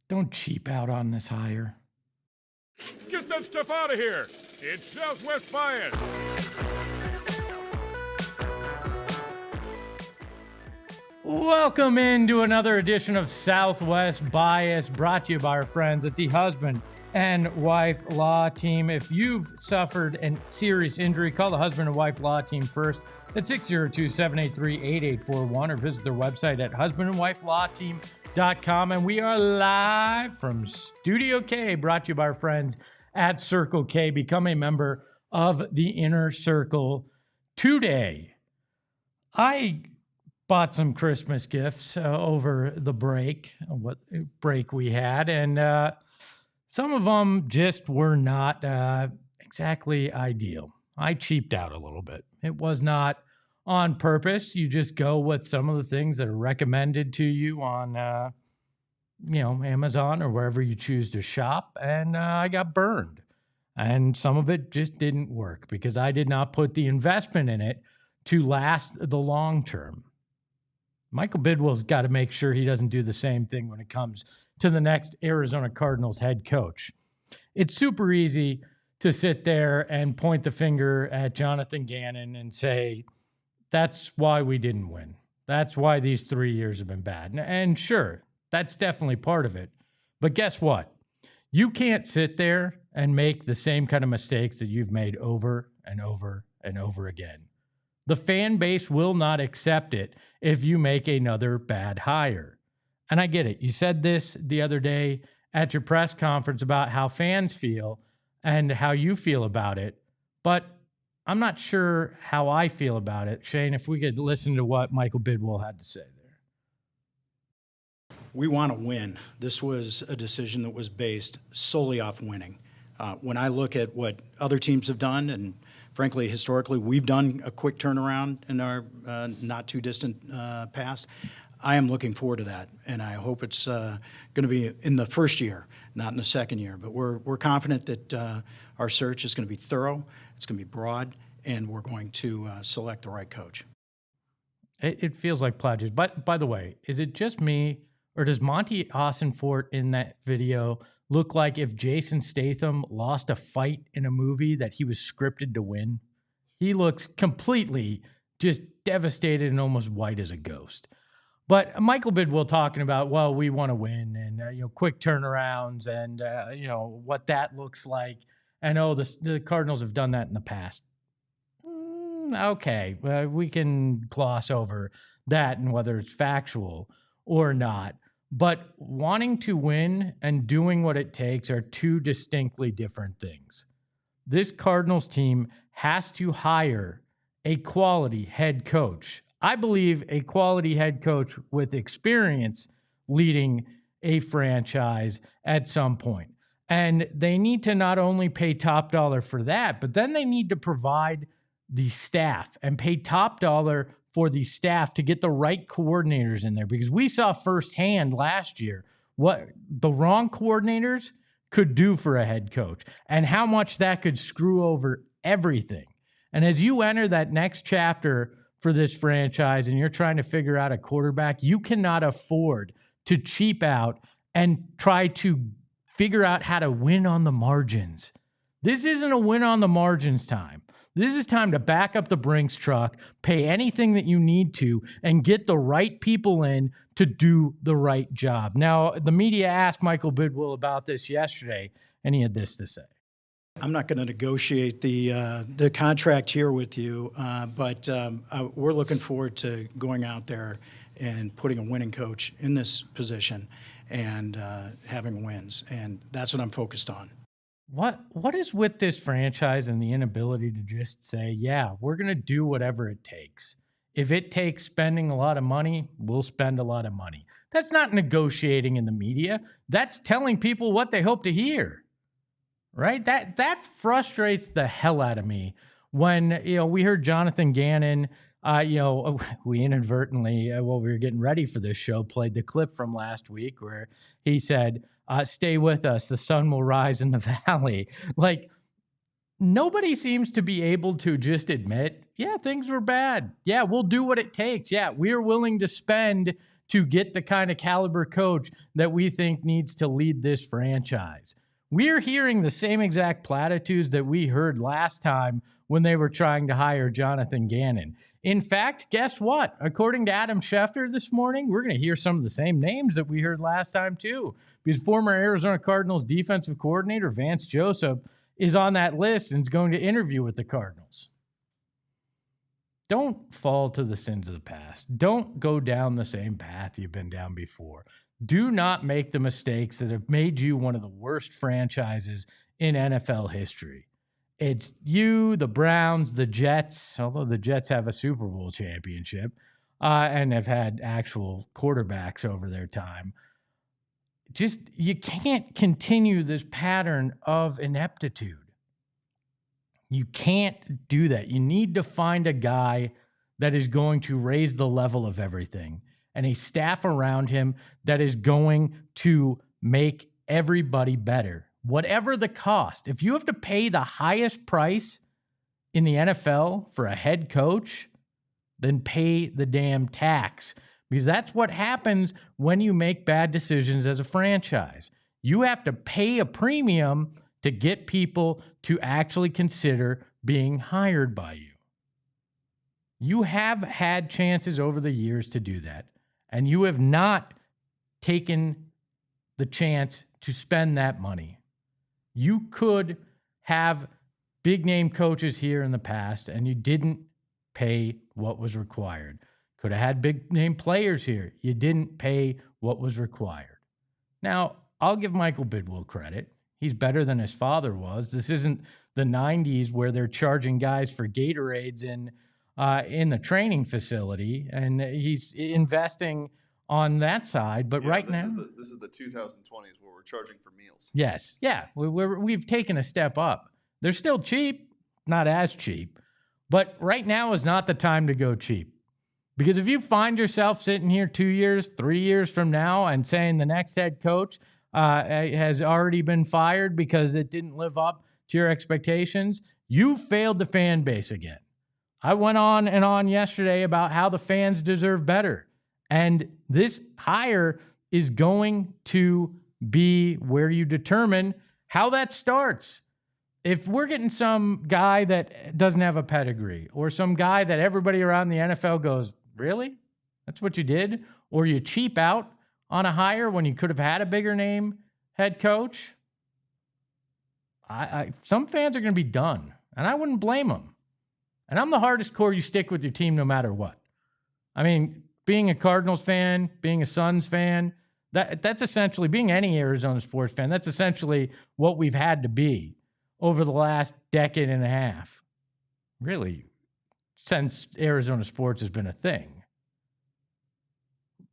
Don't cheap out on this hire. Get that stuff out of here! It's Southwest Bias! Welcome into another edition of Southwest Bias, brought to you by our friends at the Husband and Wife Law Team. If you've suffered a serious injury, call the Husband and Wife Law Team first at 602-783-8841 or visit their website at husbandandwifelawteam.com. And we are live from Studio K, brought to you by our friends at Circle K. Become a member of the Inner Circle today. I bought some Christmas gifts over the break we had, and some of them just were not exactly ideal. I cheaped out a little bit. It was not on purpose. You just go with some of the things that are recommended to you on, Amazon or wherever you choose to shop. And I got burned. And some of it just didn't work because I did not put the investment in it to last the long term. Michael Bidwill's got to make sure he doesn't do the same thing when it comes to the next Arizona Cardinals head coach. It's super easy to sit there and point the finger at Jonathan Gannon and say, that's why we didn't win. That's why these 3 years have been bad. And sure, that's definitely part of it. But guess what? You can't sit there and make the same kind of mistakes that you've made over and over and over again. The fan base will not accept it if you make another bad hire. And I get it. You said this the other day at your press conference about how fans feel and how you feel about it. But I'm not sure how I feel about it. Shane, if we could listen to what Michael Bidwill had to say there. We want to win. This was a decision that was based solely off winning. When I look at what other teams have done, and frankly, historically, we've done a quick turnaround in our not too distant past. I am looking forward to that, and I hope it's going to be in the first year, not in the second year. But we're confident that our search is going to be thorough, it's going to be broad, and we're going to select the right coach. It feels like Pledges. But by the way, is it just me, or does Monty Ossenfort in that video look like if Jason Statham lost a fight in a movie that he was scripted to win? He looks completely just devastated and almost white as a ghost. But Michael Bidwill talking about, well, we want to win and, quick turnarounds and, what that looks like. And, the Cardinals have done that in the past. Okay, we can gloss over that and whether it's factual or not. But wanting to win and doing what it takes are two distinctly different things. This Cardinals team has to hire a quality head coach. I believe a quality head coach with experience leading a franchise at some point. And they need to not only pay top dollar for that, but then they need to provide the staff and pay top dollar for the staff to get the right coordinators in there, because we saw firsthand last year what the wrong coordinators could do for a head coach and how much that could screw over everything. And as you enter that next chapter for this franchise and you're trying to figure out a quarterback, you cannot afford to cheap out and try to figure out how to win on the margins. This isn't a win on the margins time. This is time to back up the Brinks truck, pay anything that you need to, and get the right people in to do the right job. Now, the media asked Michael Bidwill about this yesterday, and he had this to say. I'm not going to negotiate the contract here with you, but we're looking forward to going out there and putting a winning coach in this position and having wins, and that's what I'm focused on. What is with this franchise and the inability to just say, yeah, we're going to do whatever it takes? If it takes spending a lot of money, we'll spend a lot of money. That's not negotiating in the media. That's telling people what they hope to hear. right? That frustrates the hell out of me when, we heard Jonathan Gannon, we inadvertently, while we were getting ready for this show, played the clip from last week where he said, stay with us, the sun will rise in the valley. Like, nobody seems to be able to just admit, yeah, things were bad. Yeah, we'll do what it takes. Yeah, we're willing to spend to get the kind of caliber coach that we think needs to lead this franchise. We're hearing the same exact platitudes that we heard last time when they were trying to hire Jonathan Gannon. In fact, guess what? According to Adam Schefter this morning, we're going to hear some of the same names that we heard last time too, because former Arizona Cardinals defensive coordinator Vance Joseph is on that list and is going to interview with the Cardinals. Don't fall to the sins of the past. Don't go down the same path you've been down before. Do not make the mistakes that have made you one of the worst franchises in NFL history. It's you, the Browns, the Jets, although the Jets have a Super Bowl championship and have had actual quarterbacks over their time. Just, you can't continue this pattern of ineptitude. You can't do that. You need to find a guy that is going to raise the level of everything and a staff around him that is going to make everybody better, whatever the cost. If you have to pay the highest price in the NFL for a head coach, then pay the damn tax. Because that's what happens when you make bad decisions as a franchise. You have to pay a premium to get people to actually consider being hired by you. You have had chances over the years to do that, and you have not taken the chance to spend that money. You could have big name coaches here in the past, and you didn't pay what was required. Could have had big name players here. You didn't pay what was required. Now, I'll give Michael Bidwill credit. He's better than his father was. This isn't the 90s where they're charging guys for Gatorades in the training facility, and he's investing on that side. But right now, this is the 2020s where we're charging for meals. Yes, yeah, we've taken a step up. They're still cheap, not as cheap, but right now is not the time to go cheap. Because if you find yourself sitting here 2 years, 3 years from now and saying the next head coach has already been fired because it didn't live up to your expectations, you failed the fan base again. I went on and on yesterday about how the fans deserve better. And this hire is going to be where you determine how that starts. If we're getting some guy that doesn't have a pedigree or some guy that everybody around the NFL goes, really? That's what you did? Or you cheap out on a hire when you could have had a bigger name head coach? Some fans are going to be done, and I wouldn't blame them. And I'm the hardest core you stick with your team no matter what. I mean, being a Cardinals fan, being a Suns fan, that's essentially, being any Arizona sports fan, that's essentially what we've had to be over the last decade and a half. Really, since Arizona sports has been a thing.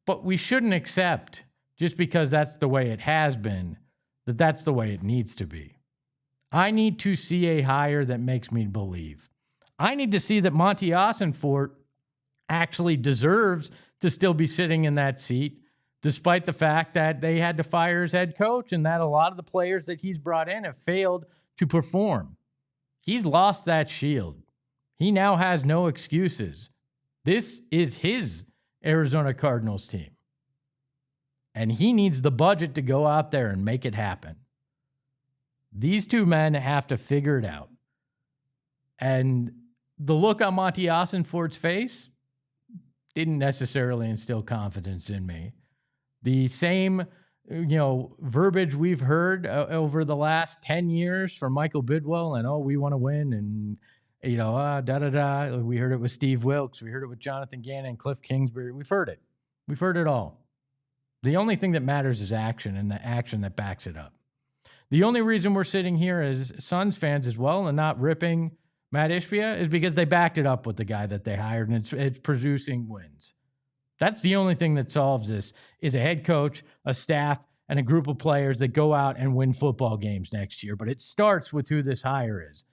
But we shouldn't accept, just because that's the way it has been, that that's the way it needs to be. I need to see a hire that makes me believe. I need to see that Monty Ossenfort actually deserves to still be sitting in that seat, despite the fact that they had to fire his head coach and that a lot of the players that he's brought in have failed to perform. He's lost that shield. He now has no excuses. This is his Arizona Cardinals team. And he needs the budget to go out there and make it happen. These two men have to figure it out. And the look on Monty Ossenfort's face didn't necessarily instill confidence in me. The same, verbiage we've heard over the last 10 years from Michael Bidwill and, we want to win and, We heard it with Steve Wilkes. We heard it with Jonathan Gannon, Cliff Kingsbury. We've heard it. We've heard it all. The only thing that matters is action, and the action that backs it up. The only reason we're sitting here as Suns fans as well and not ripping Matt Ishbia is because they backed it up with the guy that they hired, and it's producing wins. That's the only thing that solves this, is a head coach, a staff, and a group of players that go out and win football games next year. But it starts with who this hire is.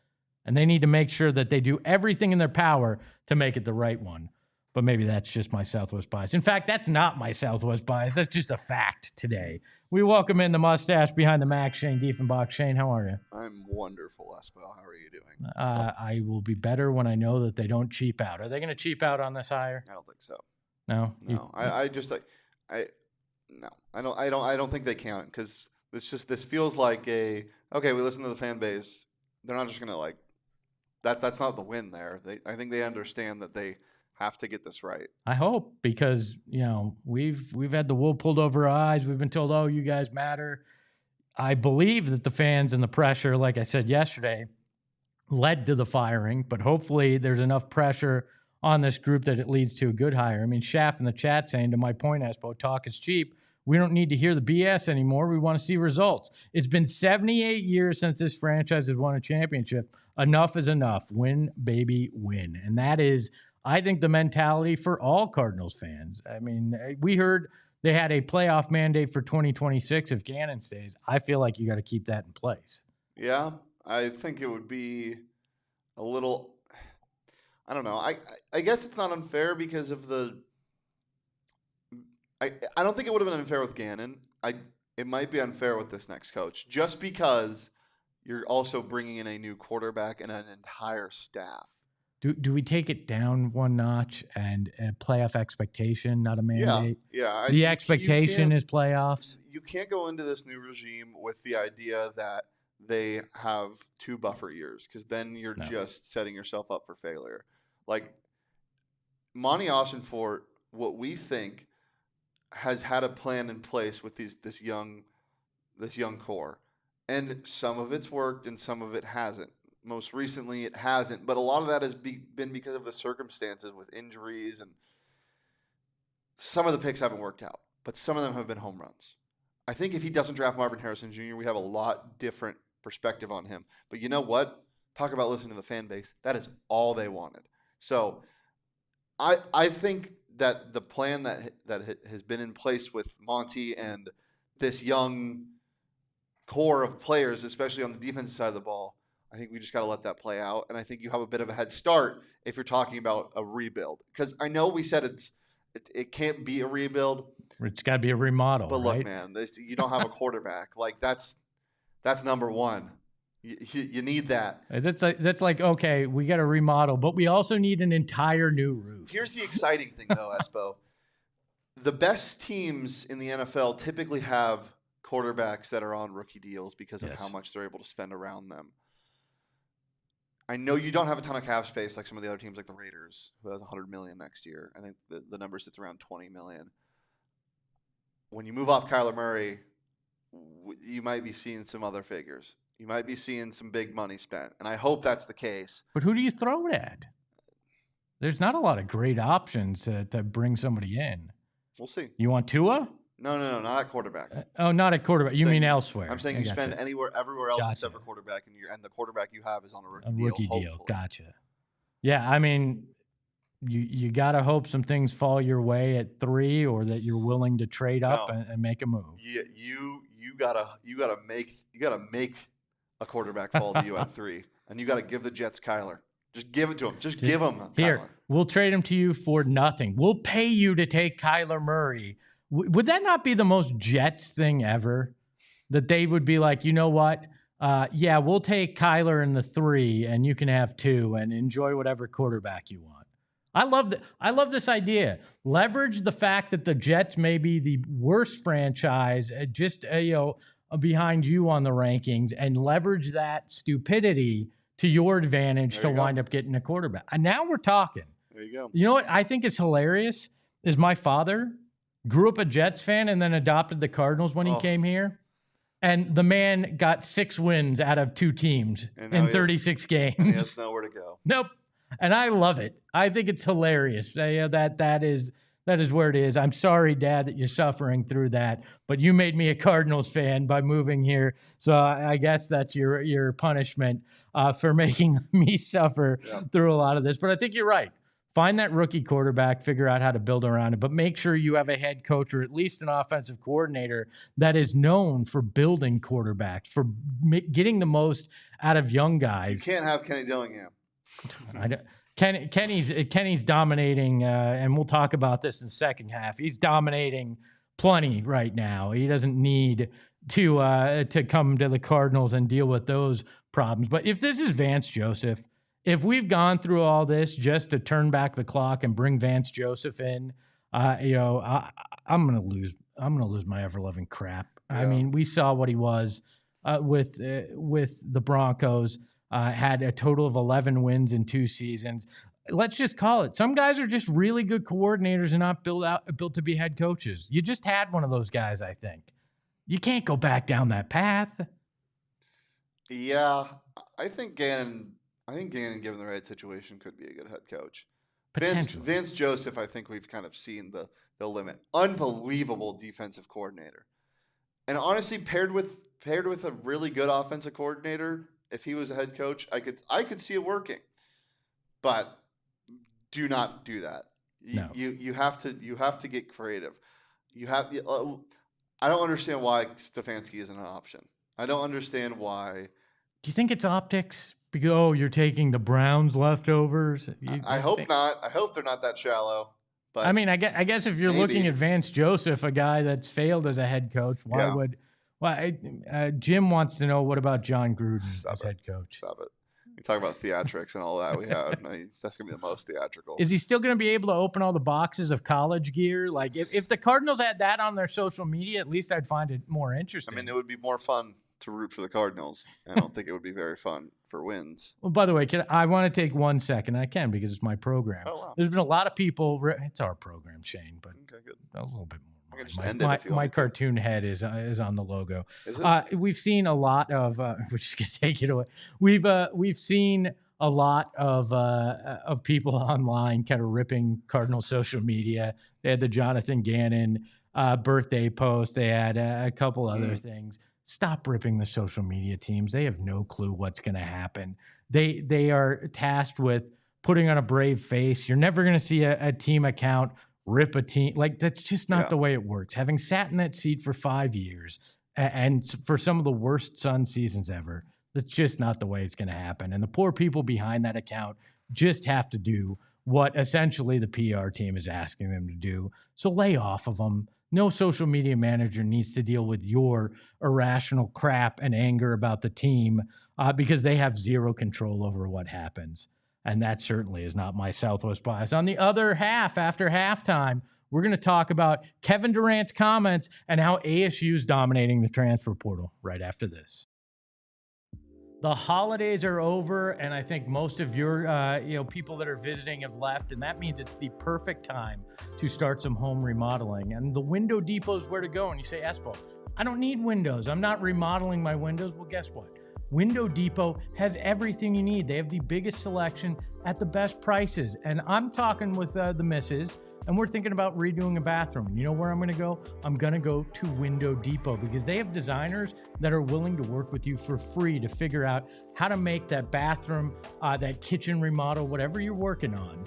And they need to make sure that they do everything in their power to make it the right one. But maybe that's just my Southwest bias. In fact, that's not my Southwest bias. That's just a fact today. We welcome in the mustache behind the Mac, Shane Diefenbach. Shane, how are you? I'm wonderful, Espo. How are you doing? I will be better when I know that they don't cheap out. Are they going to cheap out on this hire? I don't think so. No? No. I don't think they can, because this feels like we listen to the fan base. They're not just going to that's not the win there. I think they understand that they have to get this right. I hope, because we've had the wool pulled over our eyes. We've been told, oh, you guys matter. I believe that the fans and the pressure, like I said yesterday, led to the firing, but hopefully there's enough pressure on this group that it leads to a good hire. I mean, Schaff in the chat saying, to my point, Espo, talk is cheap. We don't need to hear the BS anymore. We want to see results. It's been 78 years since this franchise has won a championship. Enough is enough. Win, baby, win. And that is, I think, the mentality for all Cardinals fans. I mean, we heard they had a playoff mandate for 2026 if Gannon stays. I feel like you got to keep that in place. Yeah, I think it would be a little, I don't know. I guess it's not unfair because of I don't think it would have been unfair with Gannon. It might be unfair with this next coach, just because you're also bringing in a new quarterback and an entire staff. Do we take it down one notch and a playoff expectation, not a mandate? Yeah. The expectation is playoffs. You can't go into this new regime with the idea that they have 2 buffer years, because then you're just setting yourself up for failure. Like, Monty Austinfort, what we think, has had a plan in place with this young core, and some of it's worked and some of it hasn't. Most recently, it hasn't, but a lot of that has been because of the circumstances with injuries, and some of the picks haven't worked out, but some of them have been home runs. I think if he doesn't draft Marvin Harrison Jr., we have a lot different perspective on him. But you know what? Talk about listening to the fan base. That is all they wanted. So I think that the plan that has been in place with Monty and this young core of players, especially on the defensive side of the ball, I think we just got to let that play out. And I think you have a bit of a head start if you're talking about a rebuild. Because I know we said it can't be a rebuild. It's got to be a remodel, but right? Look, man, you don't have a quarterback. That's number one. You need that. That's like, okay, we got to remodel, but we also need an entire new roof. Here's the exciting thing, though, Espo. The best teams in the NFL typically have quarterbacks that are on rookie deals because of how much they're able to spend around them. I know you don't have a ton of cap space like some of the other teams, like the Raiders, who has $100 million next year. I think the number sits around $20 million. When you move off Kyler Murray, you might be seeing some other figures. You might be seeing some big money spent, and I hope that's the case. But who do you throw it at? There's not a lot of great options to bring somebody in. We'll see. You want Tua? No, not at quarterback. Not at quarterback. You mean elsewhere? I'm saying you spend everywhere else except for quarterback, and the quarterback you have is on a rookie deal. Hopefully. Gotcha. Yeah, I mean, you got to hope some things fall your way at 3, or that you're willing to trade up and make a move. You gotta make a quarterback fall to you at 3, and you got to give the Jets Kyler. Just give it to him. Just give him here. Kyler. We'll trade him to you for nothing. We'll pay you to take Kyler Murray. Would that not be the most Jets thing ever? That they would be like, you know what? We'll take Kyler in the 3, and you can have 2, and enjoy whatever quarterback you want. I love this idea. Leverage the fact that the Jets may be the worst franchise, behind you on the rankings, and leverage that stupidity to your advantage to wind up getting a quarterback. And now we're talking. There you go. You know what I think is hilarious is my father grew up a Jets fan and then adopted the Cardinals when he came here. And the man got 6 wins out of 2 teams in 36 games. He has nowhere to go. Nope. And I love it. I think it's hilarious. That is where it is. I'm sorry, Dad, that you're suffering through that. But you made me a Cardinals fan by moving here. So I guess that's your punishment for making me suffer through a lot of this. But I think you're right. Find that rookie quarterback, figure out how to build around it, but make sure you have a head coach or at least an offensive coordinator that is known for building quarterbacks, for getting the most out of young guys. You can't have Kenny Dillingham. Kenny's dominating, and we'll talk about this in the second half. He's dominating plenty right now. He doesn't need to come to the Cardinals and deal with those problems. But if this is Vance Joseph, if we've gone through all this just to turn back the clock and bring Vance Joseph in, I'm gonna lose my ever-loving crap. Yeah. I mean, we saw what he was with the Broncos. Had a total of 11 wins in 2 seasons. Let's just call it. Some guys are just really good coordinators and not built to be head coaches. You just had one of those guys, I think. You can't go back down that path. Yeah, I think Gannon, given the right situation, could be a good head coach. Vance Joseph, I think we've kind of seen the limit. Unbelievable defensive coordinator. And honestly, paired with a really good offensive coordinator, if he was a head coach, I could see it working. But do not do that. You have to get creative. I don't understand why Stefanski isn't an option. I don't understand why. Do you think it's optics? Because, you're taking the Browns leftovers. I hope not. I hope they're not that shallow. But I mean, I guess if you're looking at Vance Joseph, a guy that's failed as a head coach, Jim wants to know, what about John Gruden as head coach? Stop it. You talk about theatrics and all that. That's going to be the most theatrical. Is he still going to be able to open all the boxes of college gear? Like, if the Cardinals had that on their social media, at least I'd find it more interesting. I mean, it would be more fun to root for the Cardinals. I don't think it would be very fun for wins. Well, by the way, I want to take 1 second. I can, because it's my program. Oh, wow. There's been a lot of people. It's our program, Shane, but okay, good. A little bit more. My cartoon head is on the logo. Is it? We've seen a lot of. We're just gonna take it away. We've seen a lot of people online kind of ripping Cardinal social media. They had the Jonathan Gannon birthday post. They had a couple other things. Stop ripping the social media teams. They have no clue what's going to happen. They are tasked with putting on a brave face. You're never going to see a team account rip a team. Like, that's just not the way it works. Having sat in that seat for 5 years and for some of the worst Sun seasons ever, that's just not the way it's going to happen. And the poor people behind that account just have to do what essentially the PR team is asking them to do. So lay off of them. No social media manager needs to deal with your irrational crap and anger about the team because they have zero control over what happens. And that certainly is not my Southwest bias. On the other half, after halftime, we're going to talk about Kevin Durant's comments and how ASU is dominating the transfer portal right after this. The holidays are over, and I think most of your people that are visiting have left, and that means it's the perfect time to start some home remodeling. And the Window Depot is where to go. And you say, Espo, I don't need windows. I'm not remodeling my windows. Well, guess what? Window Depot has everything you need. They have the biggest selection at the best prices. And I'm talking with the missus, and we're thinking about redoing a bathroom. And you know where I'm going to go? I'm going to go to Window Depot, because they have designers that are willing to work with you for free to figure out how to make that bathroom, that kitchen remodel, whatever you're working on,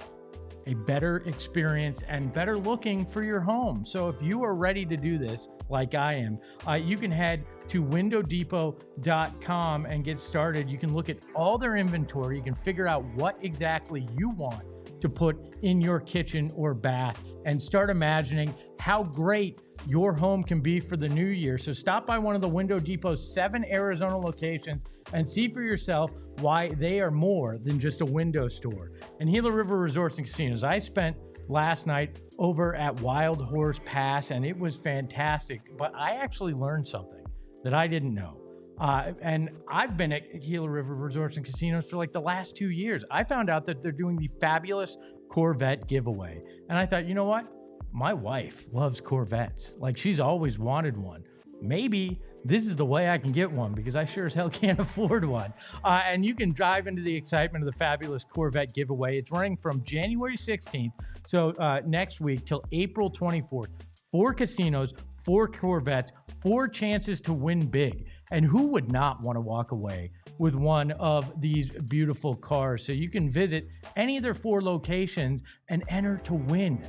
a better experience and better looking for your home. So if you are ready to do this, like I am, you can head to windowdepot.com and get started. You can look at all their inventory. You can figure out what exactly you want to put in your kitchen or bath and start imagining how great your home can be for the new year. So stop by one of the Window Depot's 7 Arizona locations and see for yourself why they are more than just a window store. And Gila River Resorts and Casinos, I spent last night over at Wild Horse Pass, and it was fantastic. But I actually learned something that I didn't know. And I've been at Gila River Resorts and Casinos for like the last 2 years. I found out that they're doing the fabulous Corvette giveaway. And I thought, you know what? My wife loves Corvettes. Like, she's always wanted one. Maybe this is the way I can get one, because I sure as hell can't afford one. And you can dive into the excitement of the fabulous Corvette giveaway. It's running from January 16th, so next week, till April 24th. 4 casinos, 4 Corvettes, 4 chances to win big. And who would not want to walk away with one of these beautiful cars? So you can visit any of their 4 locations and enter to win.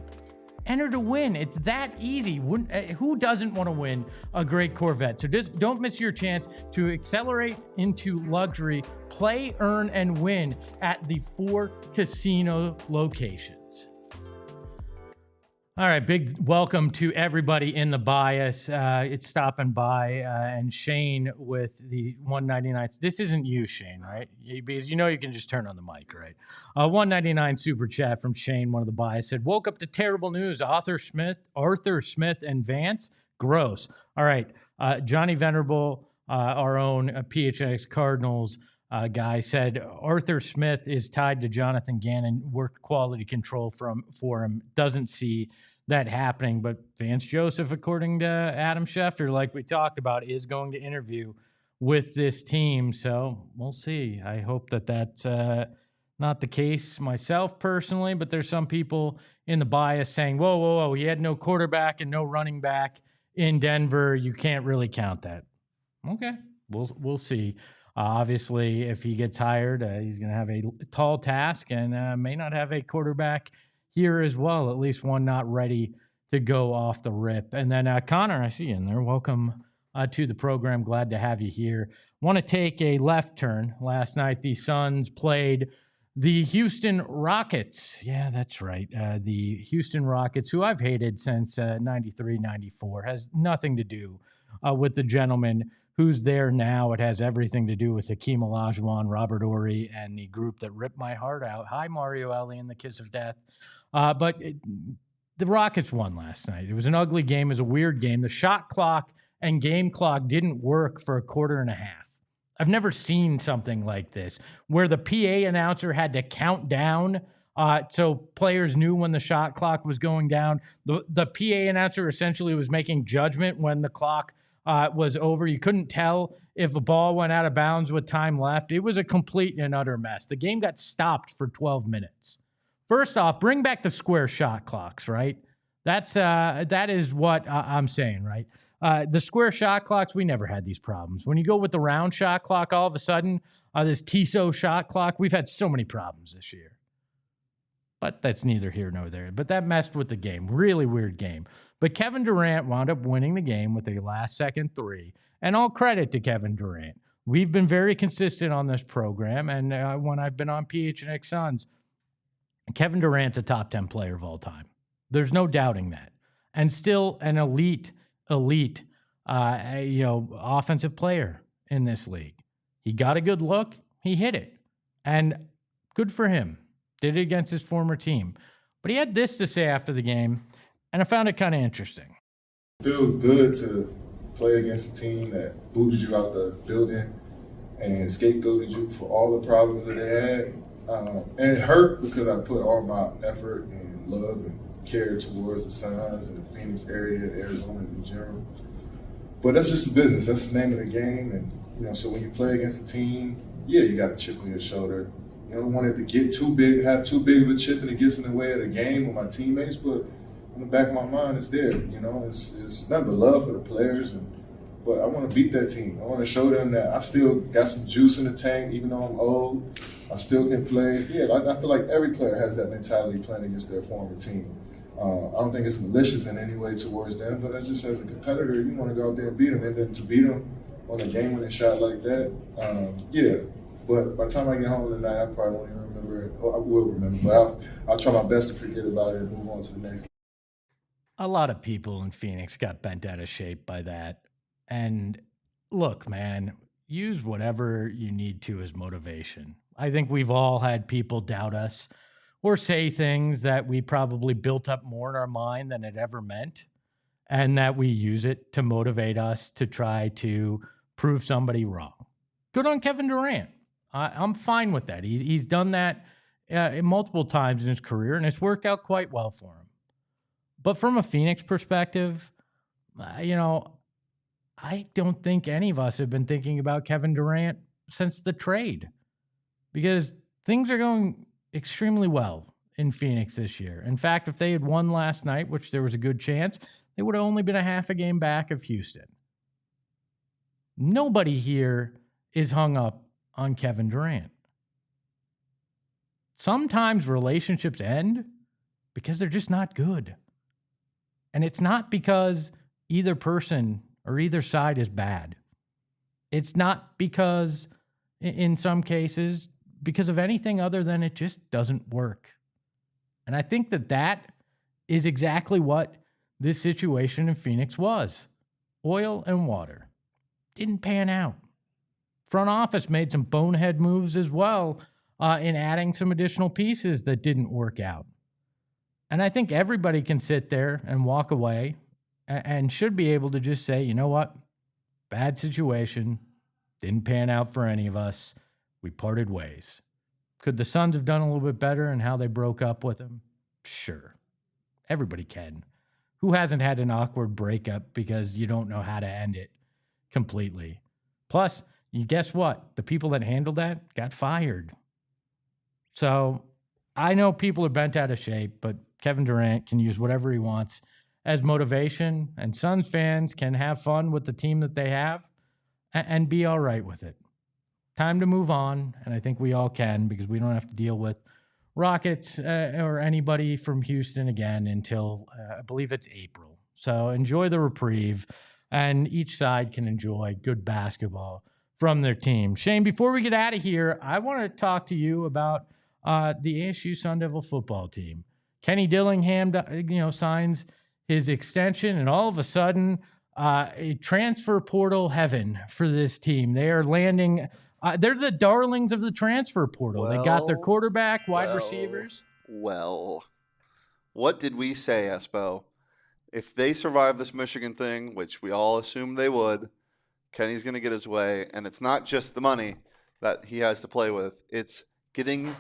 Enter to win. It's that easy. Who doesn't want to win a great Corvette? So just don't miss your chance to accelerate into luxury. Play, earn, and win at the 4 casino locations. All right, big welcome to everybody in the bias. It's stopping by, and Shane with the 199. This isn't you, Shane, right? Because you know you can just turn on the mic, right? 199 super chat from Shane, one of the bias, said, woke up to terrible news. Arthur Smith, and Vance, gross. All right, Johnny Venerable, our own PHNX Cardinals guy, said Arthur Smith is tied to Jonathan Gannon, worked quality control for him, doesn't see that happening. But Vance Joseph, according to Adam Schefter, like we talked about, is going to interview with this team. So we'll see. I hope that that's not the case myself personally, but there's some people in the bias saying, whoa, he had no quarterback and no running back in Denver. You can't really count that. Okay, we'll see. Obviously, if he gets hired, he's going to have a tall task and may not have a quarterback here as well, at least one not ready to go off the rip. And then Connor, I see you in there. Welcome to the program. Glad to have you here. Want to take a left turn. Last night, the Suns played the Houston Rockets. Yeah, that's right. The Houston Rockets, who I've hated since 93, 94, has nothing to do with the gentleman who's there now. It has everything to do with Hakeem Olajuwon, Robert Horry, and the group that ripped my heart out. Hi, Mario Ellie and the Kiss of Death. The Rockets won last night. It was an ugly game. It was a weird game. The shot clock and game clock didn't work for a quarter and a half. I've never seen something like this, where the PA announcer had to count down so players knew when the shot clock was going down. The PA announcer essentially was making judgment when the clock was over. You couldn't tell if a ball went out of bounds with time left. It was a complete and utter mess. The game got stopped for 12 minutes. First off, bring back the square shot clocks, right? That is what I'm saying, right? The square shot clocks, we never had these problems. When you go with the round shot clock, all of a sudden, this Tissot shot clock, we've had so many problems this year. But that's neither here nor there. But that messed with the game. Really weird game. But Kevin Durant wound up winning the game with a last-second 3. And all credit to Kevin Durant. We've been very consistent on this program. And when I've been on PHNX Suns, Kevin Durant's a top 10 player of all time. There's no doubting that. And still an elite, offensive player in this league. He got a good look. He hit it. And good for him. Did it against his former team. But he had this to say after the game, and I found it kind of interesting. It feels good to play against a team that booted you out the building and scapegoated you for all the problems that they had. And it hurt because I put all my effort and love and care towards the Suns and the Phoenix area, Arizona in general. But that's just the business. That's the name of the game. And, so when you play against a team, you got a chip on your shoulder. You don't want it to get too big, have too big of a chip, and it gets in the way of the game with my teammates. But in the back of my mind, it's there. It's nothing but love for the players. But I want to beat that team. I want to show them that I still got some juice in the tank, even though I'm old. I still can play. I feel like every player has that mentality playing against their former team. I don't think it's malicious in any way towards them, but just as a competitor, you want to go out there and beat them. And then to beat them on a game-winning shot like that, But by the time I get home tonight, I probably won't even remember it. Or I will remember, but I'll try my best to forget about it and move on to the next game. A lot of people in Phoenix got bent out of shape by that. And look, man, use whatever you need to as motivation. I think we've all had people doubt us or say things that we probably built up more in our mind than it ever meant, and that we use it to motivate us to try to prove somebody wrong. Good on Kevin Durant. I'm fine with that. He's done that multiple times in his career, and it's worked out quite well for him. But from a Phoenix perspective, I don't think any of us have been thinking about Kevin Durant since the trade, because things are going extremely well in Phoenix this year. In fact, if they had won last night, which there was a good chance, they would have only been a half a game back of Houston. Nobody here is hung up on Kevin Durant. Sometimes relationships end because they're just not good. And it's not because either person or either side is bad. It's not because, in some cases, because of anything other than it just doesn't work. And I think that is exactly what this situation in Phoenix was. Oil and water. Didn't pan out. Front office made some bonehead moves as well in adding some additional pieces that didn't work out. And I think everybody can sit there and walk away and should be able to just say, you know what? Bad situation. Didn't pan out for any of us. We parted ways. Could the Suns have done a little bit better in how they broke up with him? Sure. Everybody can. Who hasn't had an awkward breakup because you don't know how to end it completely? Plus, you guess what? The people that handled that got fired. So I know people are bent out of shape, but Kevin Durant can use whatever he wants as motivation, and Suns fans can have fun with the team that they have and be all right with it. Time to move on, and I think we all can, because we don't have to deal with Rockets or anybody from Houston again until I believe it's April. So enjoy the reprieve, and each side can enjoy good basketball from their team. Shane, before we get out of here, I want to talk to you about the ASU Sun Devil football team. Kenny Dillingham, signs his extension, and all of a sudden, a transfer portal heaven for this team. They are landing. They're the darlings of the transfer portal. They got their quarterback, wide receivers. Well, what did we say, Espo? If they survive this Michigan thing, which we all assumed they would, Kenny's going to get his way. And it's not just the money that he has to play with. It's getting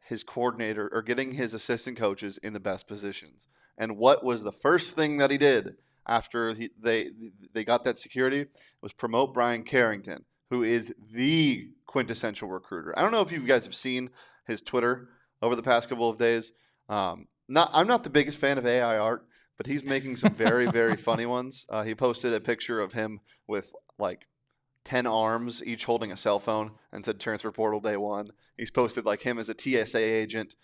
his coordinator or getting his assistant coaches in the best positions. And what was the first thing that he did after they got that security was promote Brian Carrington, who is the quintessential recruiter. I don't know if you guys have seen his Twitter over the past couple of days. I'm not the biggest fan of AI art, but he's making some very, very funny ones. He posted a picture of him with like 10 arms, each holding a cell phone, and said transfer portal day one. He's posted like him as a TSA agent.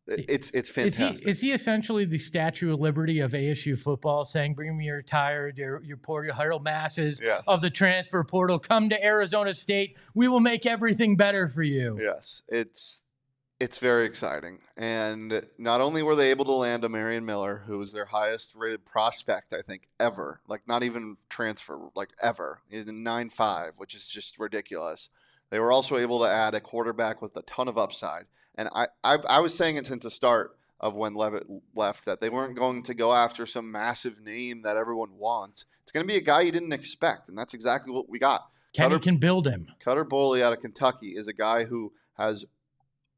It's fantastic. Is he essentially the Statue of Liberty of ASU football, saying, bring me your tired, your poor, your huddled masses of the transfer portal. Come to Arizona State. We will make everything better for you. Yes, it's very exciting. And not only were they able to land a Marion Miller, who was their highest rated prospect, I think, ever. Like, not even transfer, like, ever. He's in 9.5, which is just ridiculous. They were also able to add a quarterback with a ton of upside. And I was saying it since the start of when Levitt left that they weren't going to go after some massive name that everyone wants. It's going to be a guy you didn't expect, and that's exactly what we got. Kenny can build him. Cutter Boley out of Kentucky is a guy who has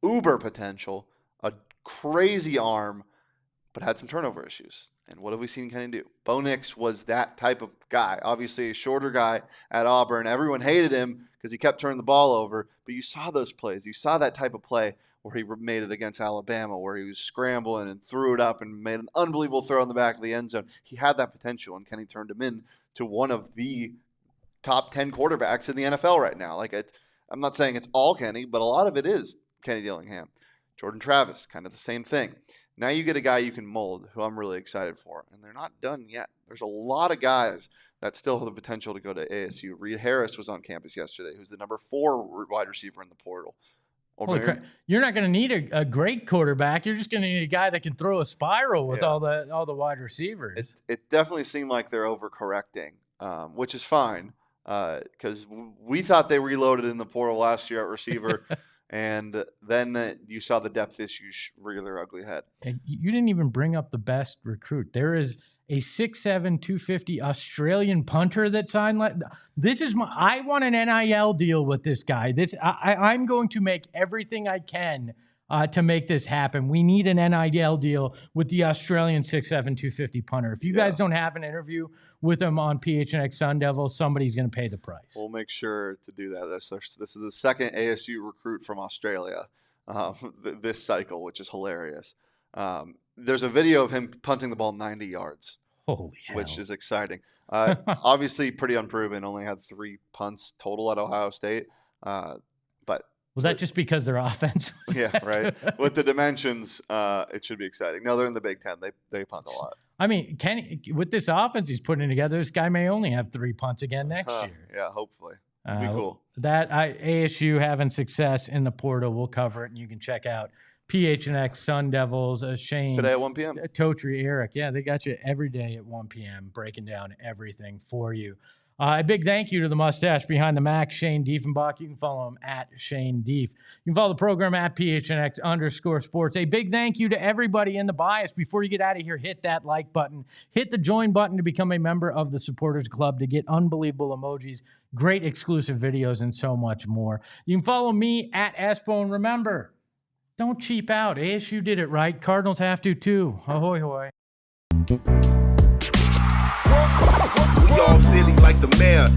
uber potential, a crazy arm, but had some turnover issues. And what have we seen Kenny do? Bo Nix was that type of guy. Obviously a shorter guy at Auburn. Everyone hated him because he kept turning the ball over. But you saw those plays. You saw that type of play where he made it against Alabama, where he was scrambling and threw it up and made an unbelievable throw in the back of the end zone. He had that potential, and Kenny turned him into one of the top 10 quarterbacks in the NFL right now. I'm not saying it's all Kenny, but a lot of it is Kenny Dillingham. Jordan Travis, kind of the same thing. Now you get a guy you can mold, who I'm really excited for, and they're not done yet. There's a lot of guys that still have the potential to go to ASU. Reed Harris was on campus yesterday, who's the number 4 wide receiver in the portal. You're not going to need a great quarterback. You're just going to need a guy that can throw a spiral with all the wide receivers. It definitely seemed like they're overcorrecting, which is fine, because we thought they reloaded in the portal last year at receiver. And then you saw the depth issues rear their ugly head. And you didn't even bring up the best recruit. There is a 6'7", 250 Australian punter that signed. I want an NIL deal with this guy. I'm going to make everything I can to make this happen. We need an NIL deal with the Australian 6'7", 250 punter. If you guys don't have an interview with him on PHNX Sun Devils, somebody's going to pay the price. We'll make sure to do that. This is the second ASU recruit from Australia this cycle, which is hilarious. There's a video of him punting the ball 90 yards. Holy hell. which is exciting. Obviously, pretty unproven. Only had 3 punts total at Ohio State. But was that just because their offense was yeah, that right. good? With the dimensions, it should be exciting. No, they're in the Big Ten. They punt a lot. I mean, with this offense he's putting together, this guy may only have 3 punts again next year. Yeah, hopefully. Be cool. ASU having success in the portal. We'll cover it, and you can check out PHNX Sun Devils. Shane Today at 1 p.m. Totri, Eric. Yeah, they got you every day at 1 p.m. breaking down everything for you. A big thank you to the mustache behind the Mac, Shane Diefenbach. You can follow him at Shane Dief. You can follow the program at PHNX_sports. A big thank you to everybody in the bias. Before you get out of here, hit that like button. Hit the join button to become a member of the Supporters Club to get unbelievable emojis, great exclusive videos, and so much more. You can follow me at Espo. And remember, don't cheap out. ASU did it right. Cardinals have to too. Ahoy, hoy. We all silly like the mayor.